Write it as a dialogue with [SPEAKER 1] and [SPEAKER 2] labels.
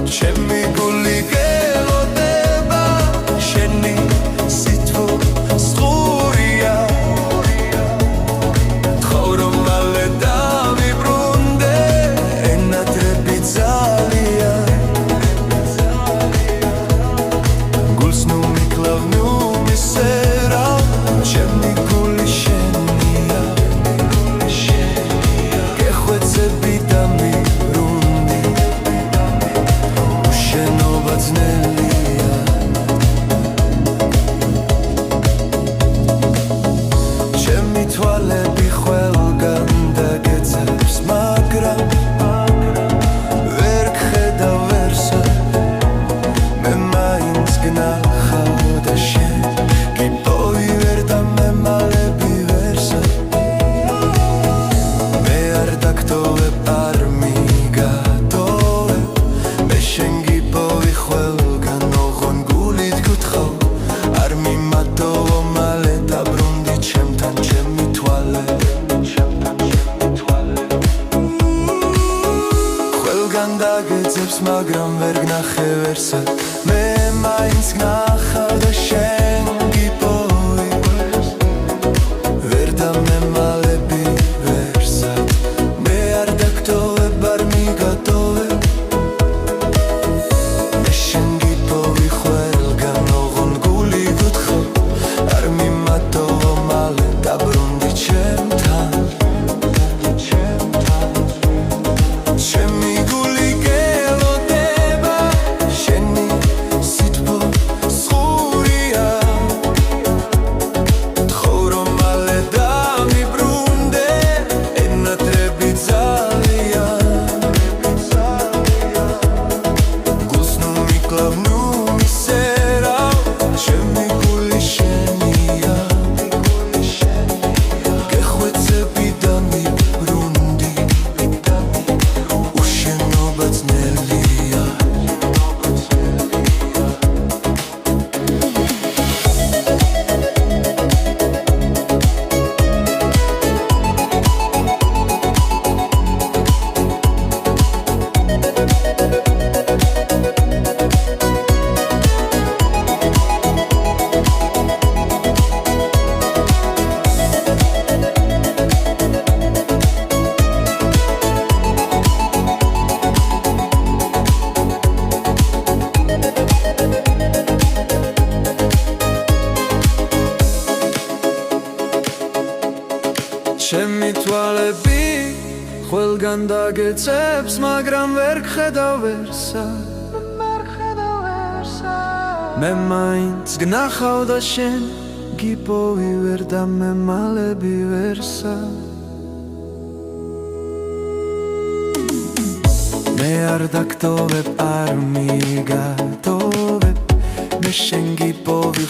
[SPEAKER 1] ჩემი გული გელოდება შენი სითბო სღურია თხოვრო მალე დავიბრუნდე ენატრები ძალია გულს ნუ მიკლავ ნუ მისერა ჩემი გული შენია გეხვეწები და მიბრუნდი უშენობა ძნელია ჩემი თვალები ყველგან დაგეცებს მაგრამ ვერ გხედავ ვერსად მე მაინც გნახავ და შენ გიპოვი ვერ დამემალები ვერსად მე არ დაგტოვებ არ მიგატოვებ მე შენ გიპოვი ყველგან ოღონ გულით გთხოვ არ მიმატოვო მალე დაბრუნდი ჩემთან ჩემი თვალები ყველგან დაგეძებს მაგრამ ვერ გნახე ვერსად მე მაინც გნახავ და შენ გიპოვი ვერ დამემალები ვერსად მე არ დაგტოვებ არ მიგატოვებ მე შენ გიპოვი ყველგან ოღონ გული გთხოვ არ მიმატოვო მალე დაბრუნდი ჩემთან ჩემი გული გელოდება შენი სითბო სღურია თხოვრო მალე დავიბრუნდე ენატრები ძალია გულს ნუ მიკლავ ნუ მისერა ჩემი გული შენია გეხვეწები და მიბრუნდი უშენობა ძნელია ჩემი თვალები ყველგან დაგეცებს მაგრამ ვერ გხედავ ვერსად მე მაინც გნახავ და შენ გიპოვი ვერ დამემალები ვერსად მე არ დაგტოვებ არ მიგატოვებ მე შენ გიპოვი